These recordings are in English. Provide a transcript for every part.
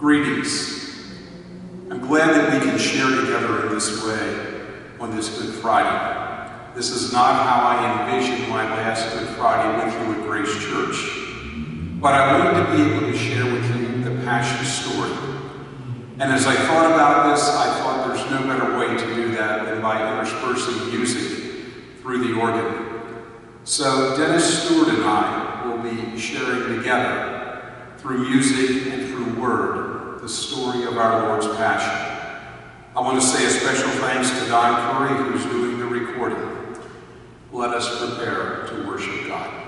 Greetings. I'm glad that we can share together in this way on this Good Friday. This is not how I envisioned my last Good Friday with you at Grace Church, but I wanted to be able to share with you the Passion story. And as I thought about this, I thought there's no better way to do that than by interspersing music through the organ. So Dennis Stewart and I will be sharing together through music and through word the story of our Lord's Passion. I want to say a special thanks to Don Curry, who's doing the recording. Let us prepare to worship God.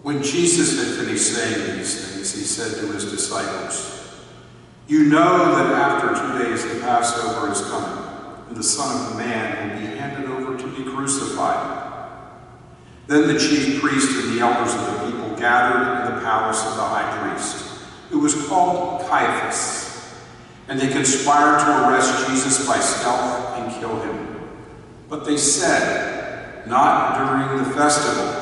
When Jesus had finished saying these things, he said to his disciples, "You know that after 2 days the Passover is coming, and the Son of Man will be handed over to be crucified." Then the chief priest and the elders of the people gathered in the palace of the high priest, who was called Caiaphas, and they conspired to arrest Jesus by stealth and kill him. But they said, "Not during the festival,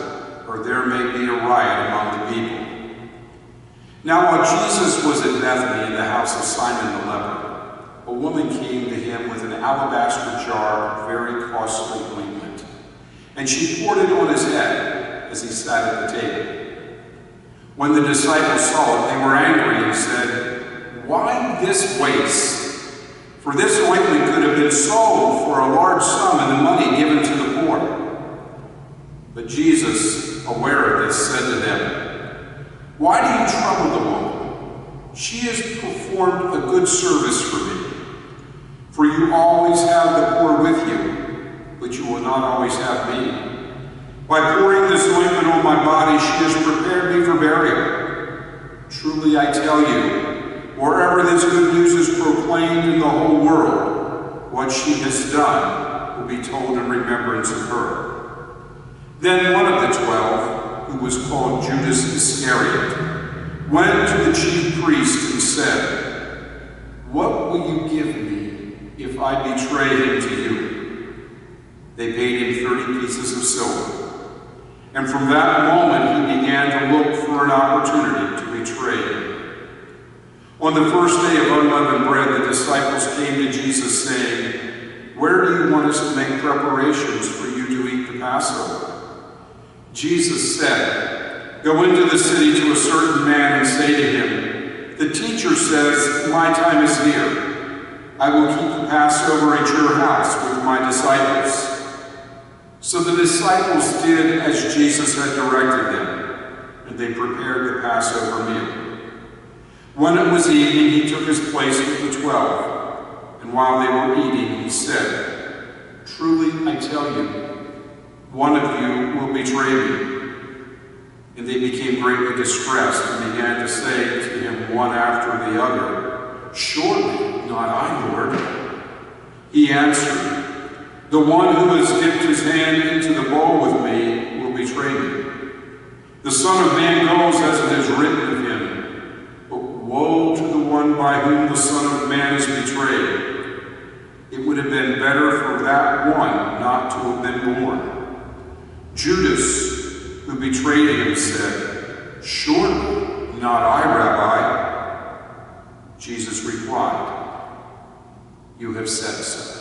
or there may be a riot among the people." Now while Jesus was at Bethany in the house of Simon the leper, a woman came to him with an alabaster jar of very costly ointment, and she poured it on his head as he sat at the table. When the disciples saw it, they were angry and said, "Why this waste? For this ointment could have been sold for a large sum and the money given to the poor." But Jesus, aware of this, said to them, "Why do you trouble the woman? She has performed a good service for me. For you always have the poor with you, but you will not always have me. By pouring this ointment on my body, she has prepared me for burial. Truly I tell you, wherever this good news is proclaimed in the whole world, what she has done will be told in remembrance of her." Then one of the 12, who was called Judas Iscariot, went to the chief priest and said, "What will you give me if I betray him to you?" They paid him 30 pieces of silver. And from that moment he began to look for an opportunity to betray him. On the first day of unleavened bread, the disciples came to Jesus saying, "Where do you want us to make preparations for you to eat the Passover?" Jesus said, "Go into the city to a certain man and say to him, 'The teacher says, my time is near. I will keep the Passover at your house with my disciples.'" So the disciples did as Jesus had directed them, and they prepared the Passover meal. When it was evening, he took his place with the 12, and while they were eating, he said, "Truly I tell you, one of you will betray me." And they became greatly distressed and began to say to him one after the other, "Surely not I, Lord." He answered, "The one who has dipped his hand into the bowl with me will betray me. The Son of Man goes as it is written of him, but woe to the one by whom the Son of Man is betrayed. It would have been better for that one not to have been born." Judas, who betrayed him, said, "Surely not I, Rabbi." Jesus replied, "You have said so."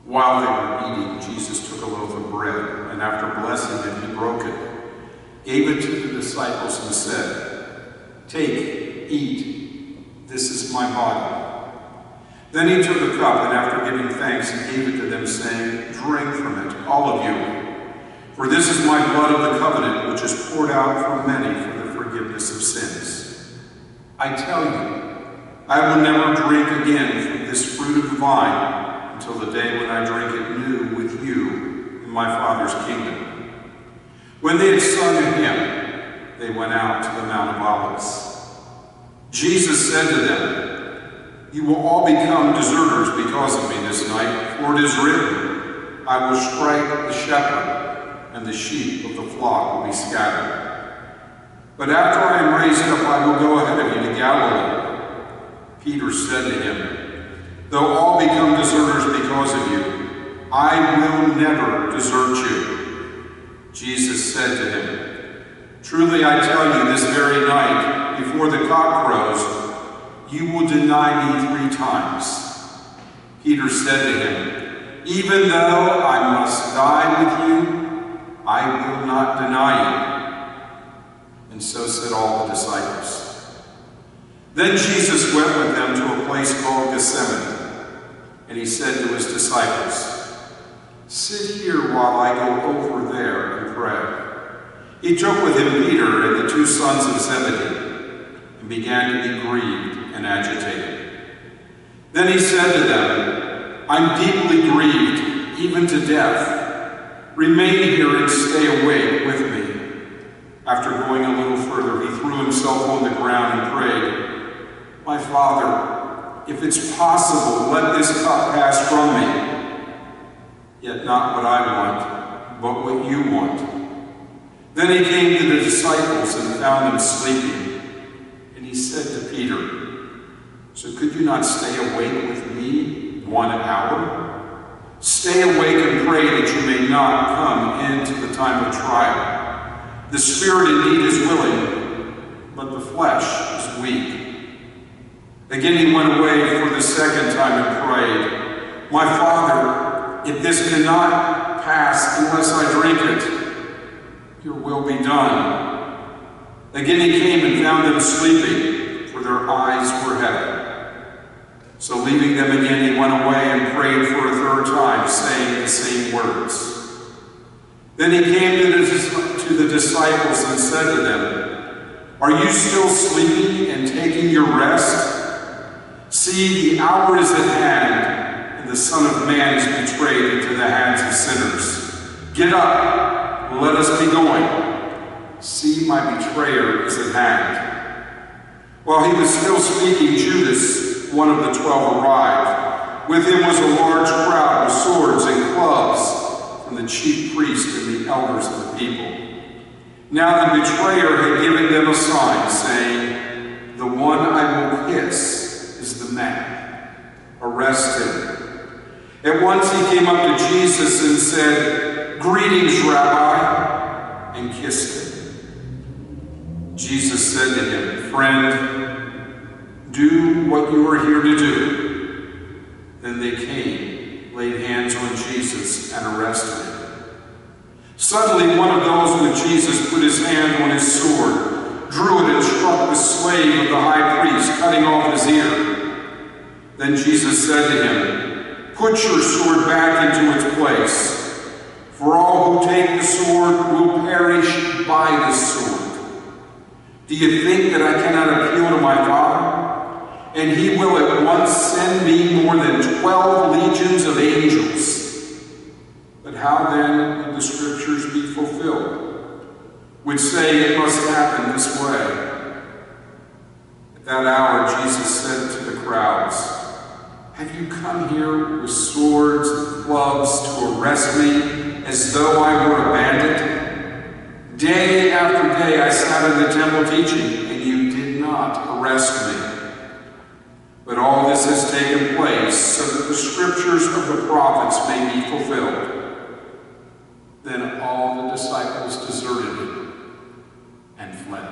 While they were eating, Jesus took a loaf of bread, and after blessing it, he broke it, gave it to the disciples, and said, "Take, eat, this is my body." Then he took a cup, and after giving thanks, he gave it to them, saying, "Drink from it, all of you, for this is my blood of the covenant, which is poured out for many for the forgiveness of sins. I tell you, I will never drink again from this fruit of the vine until the day when I drink it new with you in my Father's kingdom." When they had sung a hymn, they went out to the Mount of Olives. Jesus said to them, "You will all become deserters because of me this night, for it is written, I will strike the shepherd, and the sheep of the flock will be scattered. But after I am raised up, I will go ahead of you to Galilee." Peter said to him, "Though all become deserters because of you, I will never desert you." Jesus said to him, "Truly I tell you, this very night, before the cock crows, you will deny me 3 times. Peter said to him, "Even though I must die with you, I will not deny you." and so said all the disciples. Then Jesus went with them to a place called Gethsemane, and he said to his disciples, "Sit here while I go over there and pray." He took with him Peter and the two sons of Zebedee, and began to be grieved and agitated. Then he said to them, "I'm deeply grieved, even to death. Remain here and stay awake with me." After going a little further, he threw himself on the ground and prayed, "My Father, if it's possible, let this cup pass from me. Yet not what I want, but what you want." Then he came to the disciples and found them sleeping. And he said to Peter, "So could you not stay awake with me 1 hour? Stay awake and pray that you may not come into the time of trial. The spirit indeed is willing, but the flesh is weak." Again he went away for the second time and prayed, "My Father, if this cannot pass unless I drink it, your will be done." Again he came and found them sleeping, for their eyes were heavy. So leaving them again, he went away and prayed for a third time, saying the same words. Then he came to the disciples and said to them, "Are you still sleeping and taking your rest? See, the hour is at hand, and the Son of Man is betrayed into the hands of sinners. Get up, let us be going. See, my betrayer is at hand." While he was still speaking, Judas, one of the 12, arrived. With him was a large crowd with swords and clubs from the chief priests and the elders of the people. Now the betrayer had given them a sign, saying, "The one I will kiss is the man. Arrest him." At once he came up to Jesus and said, "Greetings, Rabbi," and kissed him. Jesus said to him, "Friend, do what you are here to do." Then they came, laid hands on Jesus, and arrested him. Suddenly one of those with Jesus put his hand on his sword, drew it, and struck the slave of the high priest, cutting off his ear. Then Jesus said to him, "Put your sword back into its place, for all who take the sword will perish by the sword. Do you think that I cannot appeal to my Father? And he will at once send me more than 12 legions of angels. But how then will the scriptures be fulfilled, which say it must happen this way?" At that hour Jesus said to the crowds, "Have you come here with swords and clubs to arrest me as though I were a bandit? Day after day I sat in the temple teaching, and you did not arrest me. But all this has taken place so that the scriptures of the prophets may be fulfilled." Then all the disciples deserted him and fled.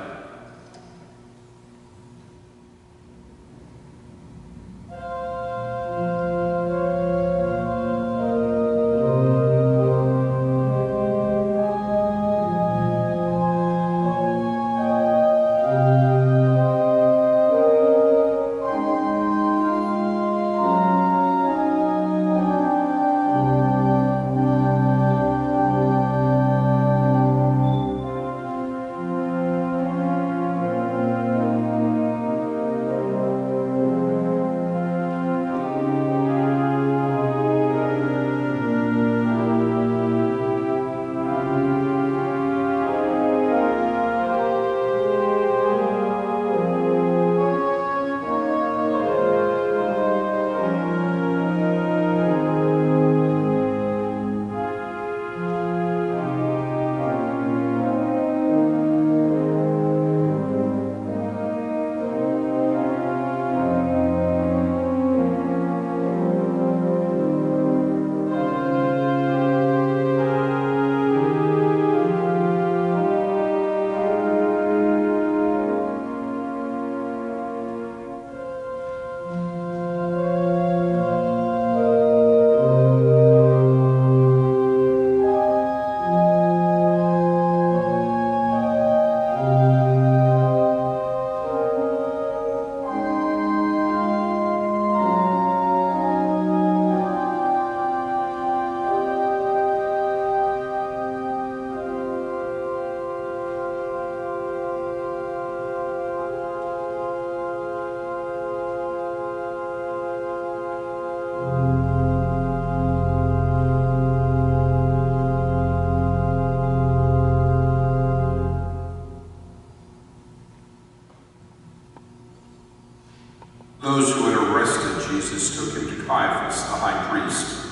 Jesus took him to Caiaphas, the high priest,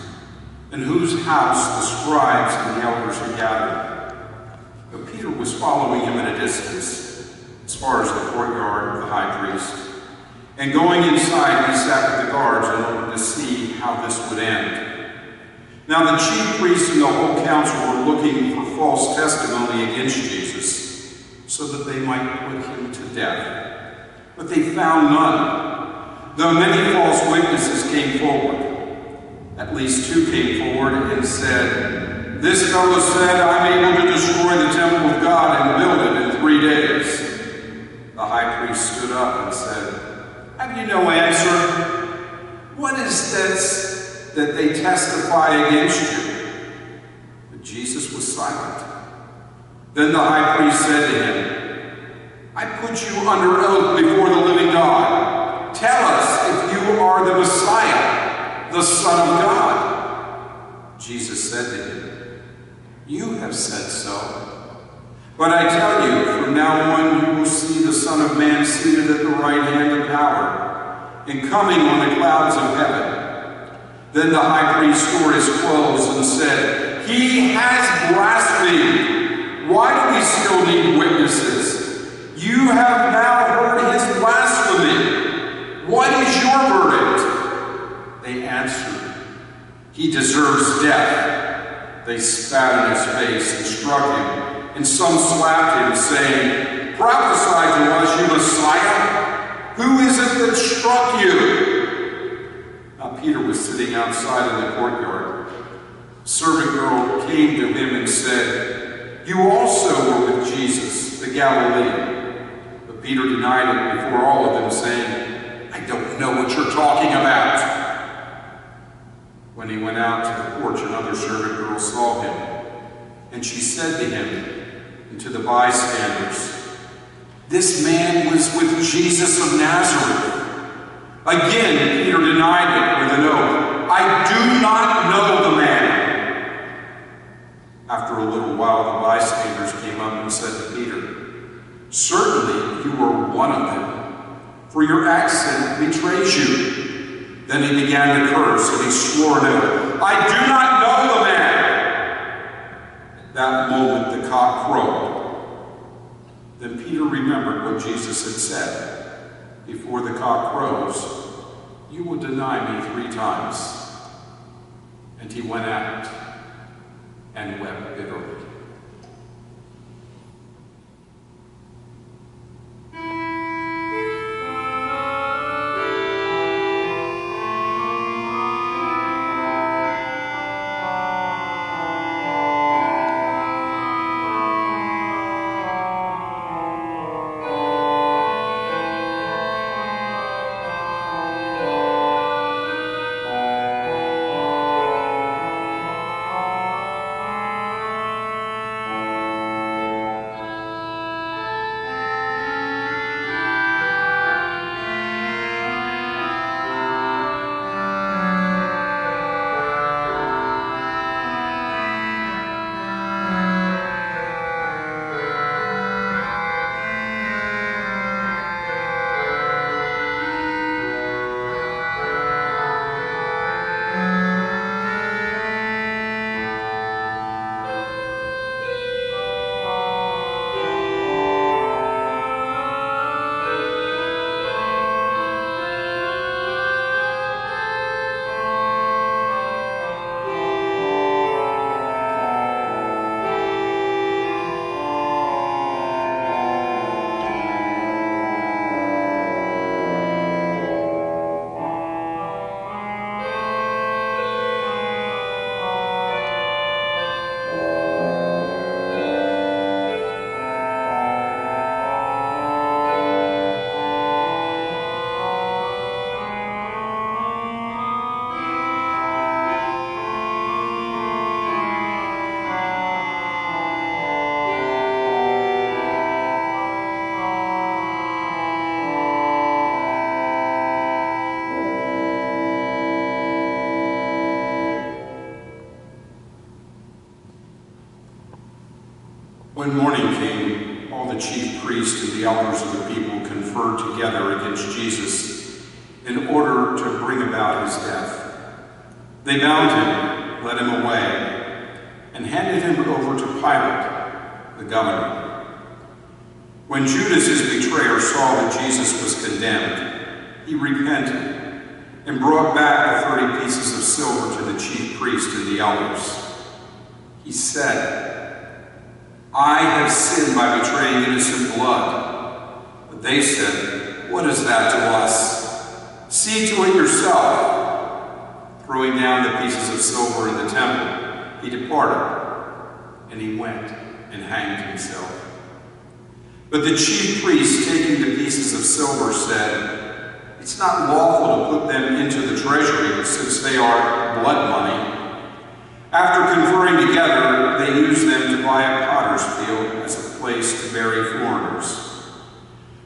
in whose house the scribes and the elders had gathered. But Peter was following him at a distance, as far as the courtyard of the high priest. And going inside, he sat with the guards in order to see how this would end. Now the chief priests and the whole council were looking for false testimony against Jesus, so that they might put him to death. But they found none, though many false witnesses came forward. At least 2 came forward and said, "This fellow said, I'm able to destroy the temple of God and build it in 3 days." The high priest stood up and said, "Have you no answer? What is this that they testify against you?" But Jesus was silent. Then the high priest said to him, "I put you under oath before the living God. Tell us if you are the Messiah, the Son of God." Jesus said to him, "You have said so. But I tell you, from now on you will see the Son of Man seated at the right hand of power, and coming on the clouds of heaven." Then the high priest tore his clothes and said, "He has blasphemed. Why do we still need witnesses? You have now heard his blasphemy. What is your verdict?" They answered, "He deserves death." They spat in his face and struck him, and some slapped him, saying, "Prophesy to us, you Messiah. Who is it that struck you?" Now Peter was sitting outside in the courtyard. A servant girl came to him and said, "You also were with Jesus, the Galilean." But Peter denied it before all of them, saying, "I don't know what you're talking about." When he went out to the porch, another servant girl saw him, and she said to him and to the bystanders, "This man was with Jesus of Nazareth." Again, Peter denied it with an oath, "I do not know the man." After a little while, the bystanders came up and said to Peter, "Certainly you are one of them, for your accent betrays you." Then he began to curse, and he swore an oath, "I do not know the man." At that moment the cock crowed. Then Peter remembered what Jesus had said, "Before the cock crows, you will deny me 3 times." And he went out and wept bitterly. When morning came, all the chief priests and the elders of the people conferred together against Jesus in order to bring about his death. They bound him, led him away, and handed him over to Pilate, the governor. When Judas, his betrayer, saw that Jesus was condemned, he repented and brought back the 30 pieces of silver to the chief priest and the elders. He said, "I have sinned by betraying innocent blood." But they said, "What is that to us? See to it yourself." Throwing down the pieces of silver in the temple, he departed, and he went and hanged himself. But the chief priests, taking the pieces of silver, said, "It's not lawful to put them into the treasury, since they are blood money." After conferring together, they used them to buy a potter's field as a place to bury foreigners.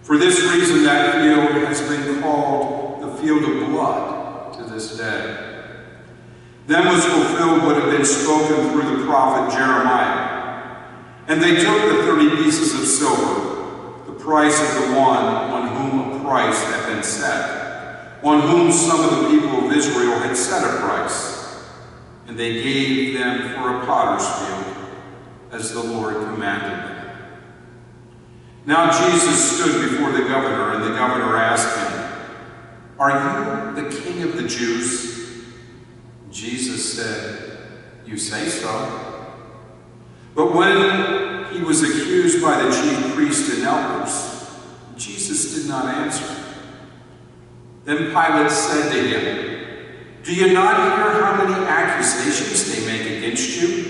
For this reason, that field has been called the field of blood to this day. Then was fulfilled what had been spoken through the prophet Jeremiah. And they took the 30 pieces of silver, the price of the one on whom a price had been set, on whom some of the people of Israel had set a price, and they gave them for a potter's field, as the Lord commanded them. Now Jesus stood before the governor, and the governor asked him, "Are you the king of the Jews?" Jesus said, "You say so." But when he was accused by the chief priests and elders, Jesus did not answer. Then Pilate said to him, "Do you not hear how many accusations they make against you?"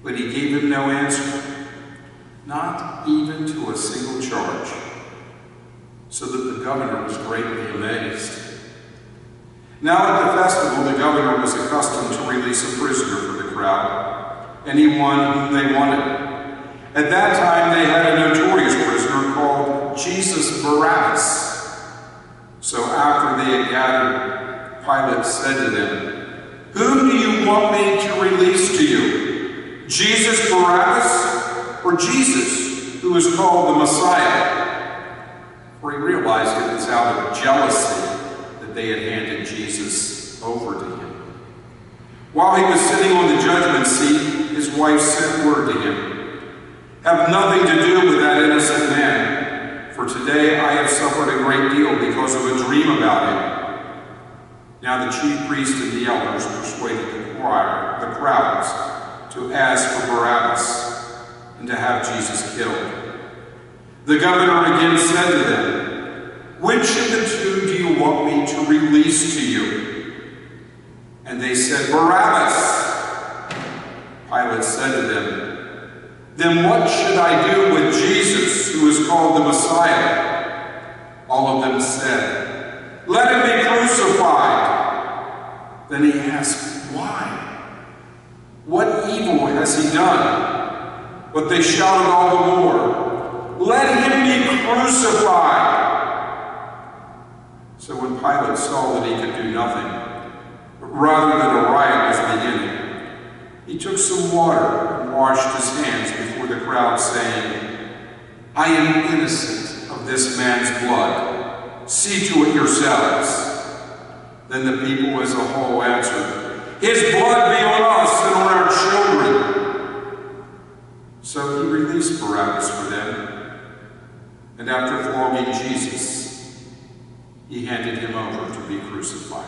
But he gave him no answer, not even to a single charge, so that the governor was greatly amazed. Now at the festival, the governor was accustomed to release a prisoner for the crowd, anyone whom they wanted. At that time, they had a notorious prisoner called Jesus Barabbas. So after they had gathered, Pilate said to them, "Whom do you want me to release to you? Jesus Barabbas, or Jesus, who is called the Messiah?" For he realized it was out of jealousy that they had handed Jesus over to him. While he was sitting on the judgment seat, his wife sent word to him, "Have nothing to do with that innocent man, for today I have suffered a great deal because of a dream about him." Now the chief priests and the elders persuaded the crowds to ask for Barabbas and to have Jesus killed. The governor again said to them, "Which of the two do you want me to release to you?" And they said, "Barabbas." Pilate said to them, "Then what should I do with Jesus, who is called the Messiah?" All of them said, "Let him be crucified." Then he asked, "Why? What evil has he done?" But they shouted all the more, "Let him be crucified!" So when Pilate saw that he could do nothing, but rather that a riot was beginning, he took some water and washed his hands before the crowd, saying, "I am innocent of this man's blood. See to it yourselves." Then the people as a whole answered, "His blood be on us and on our children." So he released Barabbas for them, and after flogging Jesus, he handed him over to be crucified.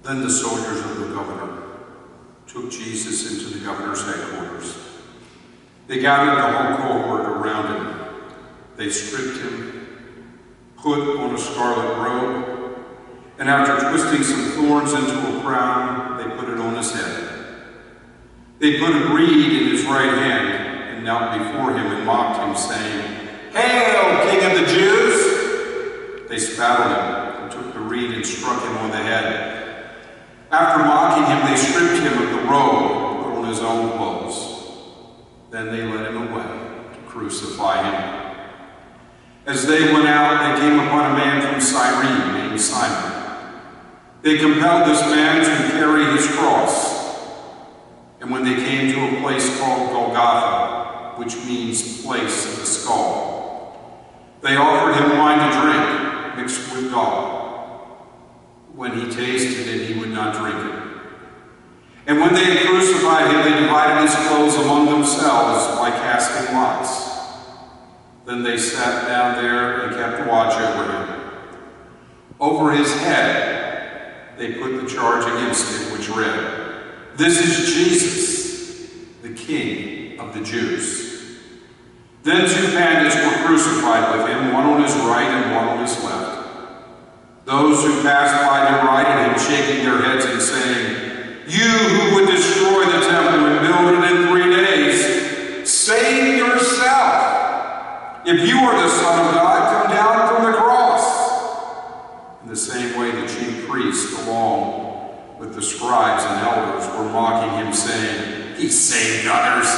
Then the soldiers of the governor took Jesus into the governor's headquarters. They gathered the whole cohort around him. They stripped him, put on a scarlet robe, and after twisting some thorns into a crown, they put it on his head. They put a reed in his right hand and knelt before him and mocked him, saying, "Hail, King of the Jews!" They spat on him and took the reed and struck him on the head. After mocking him, they stripped him of the robe and put on his own clothes. Then they led him away to crucify him. As they went out, they came upon a man from Cyrene named Simon. They compelled this man to carry his cross. And when they came to a place called Golgotha, which means place of the skull, they offered him wine to drink, mixed with gall. When he tasted it, he would not drink it. And when they had crucified him, they divided his clothes among themselves by casting lots. Then they sat down there and kept watch over him. Over his head, they put the charge against him, which read, "This is Jesus, the King of the Jews." Then 2 bandits were crucified with him, one on his right and one on his left. Those who passed by derided him, shaking their heads and saying, "You who would destroy the temple and build it in 3 days, save yourself. If you are the Son of God, come down from the cross." In the same way, the chief priests, along with the scribes and elders, were mocking him, saying, "He saved others.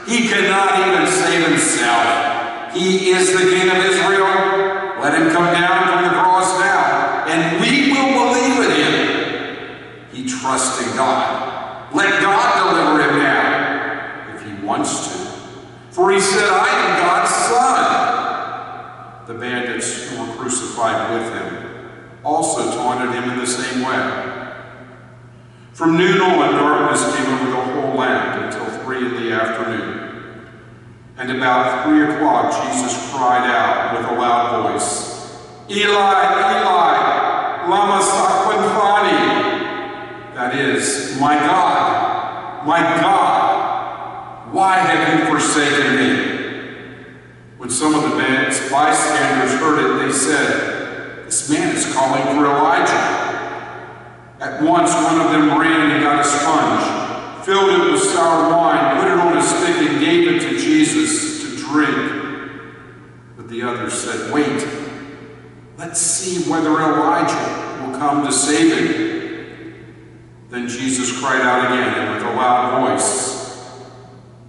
He cannot even save himself. He is the King of Israel. Let him come down from the cross now, and we will believe in him. He trusts in God. Let God deliver him now, if he wants to. For he said, 'I am God's Son.'" The bandits who were crucified with him also taunted him in the same way. From noon on, darkness came over the whole land until 3 in the afternoon. And about 3 o'clock, Jesus cried out with a loud voice, "Eli, Eli, lama sabachthani?" That is, my God, why have you forsaken me?" When some of the bystanders heard it, they said, "This man is calling for Elijah." At once one of them ran and got a sponge, filled it with sour wine, put it on a stick, and gave it to Jesus to drink. But the others said, "Wait, let's see whether Elijah will come to save him." Then Jesus cried out again, and with a loud voice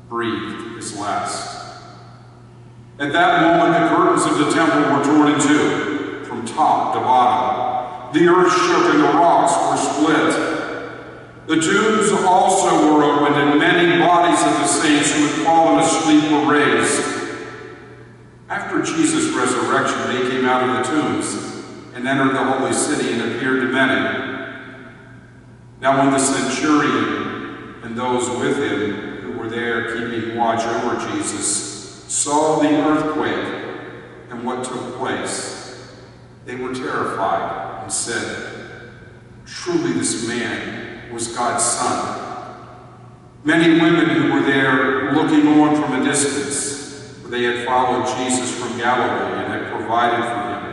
breathed his last. At that moment, the curtains of the temple were torn in two, from top to bottom. The earth shook and the rocks were split. The tombs also were opened, and many bodies of the saints who had fallen asleep were raised. After Jesus' resurrection, they came out of the tombs and entered the holy city and appeared to many. Now when the centurion and those with him who were there keeping watch over Jesus saw the earthquake and what took place, they were terrified and said, "Truly this man was God's Son." Many women who were there looking on from a distance, for they had followed Jesus from Galilee and had provided for him.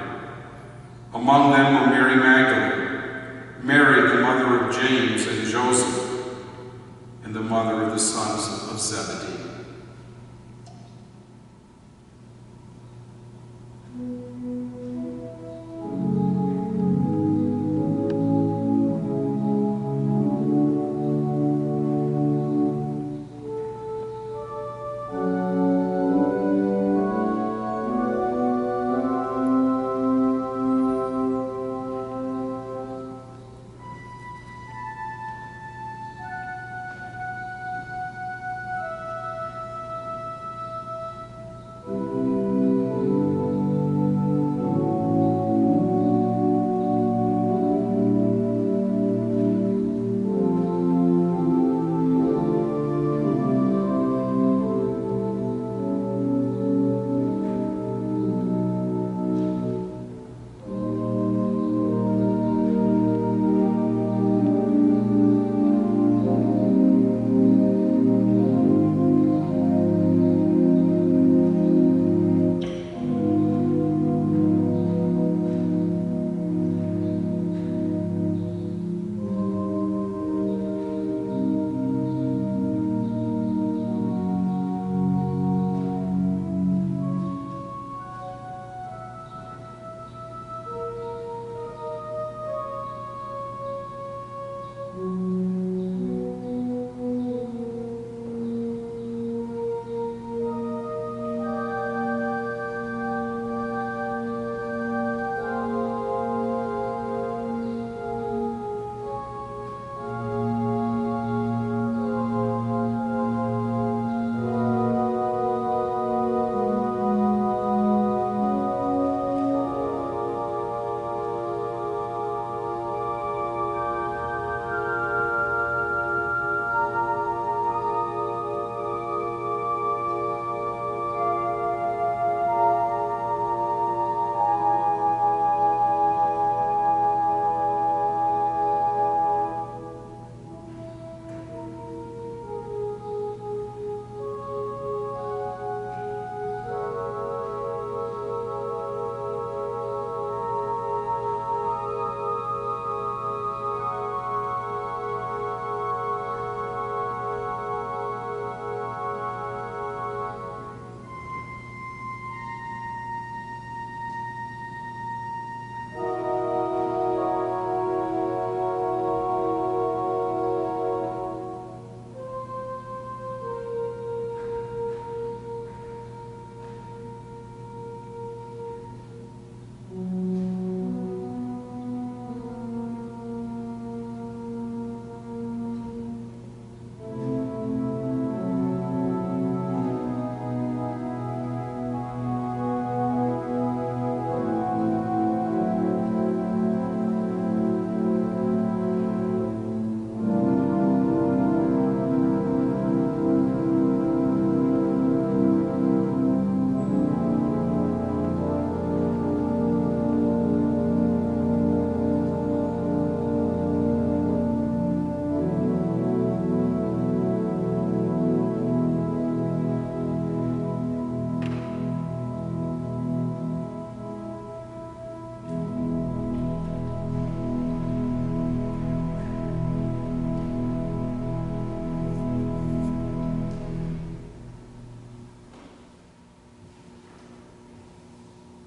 Among them were Mary Magdalene, Mary the mother of James and Joseph, and the mother of the sons of Zebedee.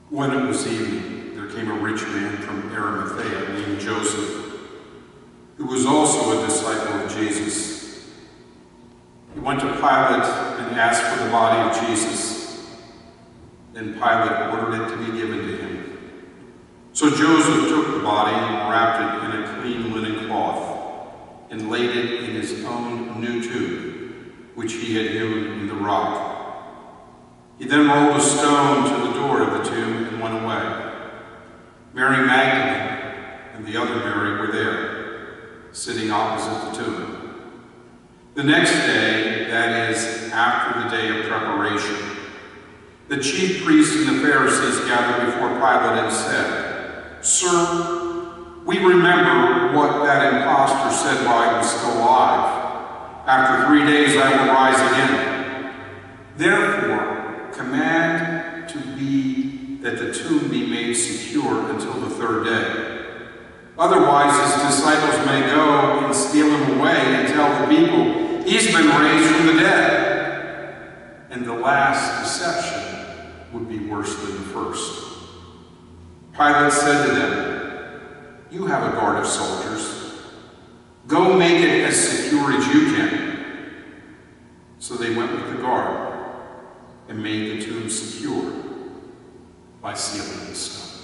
When it was evening, there came a rich man from Arimathea named Joseph, who was also a disciple of Jesus. He went to Pilate and asked for the body of Jesus. Then Pilate ordered it to be given to him. So Joseph took the body and wrapped it in a clean linen cloth and laid it in his own new tomb, which he had hewn in the rock. He then rolled a stone to the door of the tomb and went away. Mary Magdalene and the other Mary were there, sitting opposite the tomb. The next day, that is, after the day of preparation, the chief priests and the Pharisees gathered before Pilate and said, "Sir, we remember what that impostor said while he was still alive. After 3 days I will rise again. Therefore, command to be that the tomb be made secure until the 3rd day. Otherwise his disciples may go and steal him away and tell the people, 'He's been raised from the dead.' And the last deception would be worse than the first." Pilate said to them, "You have a guard of soldiers. Go make it as secure as you can." So they went with the guard and made the tomb secure by sealing the stone.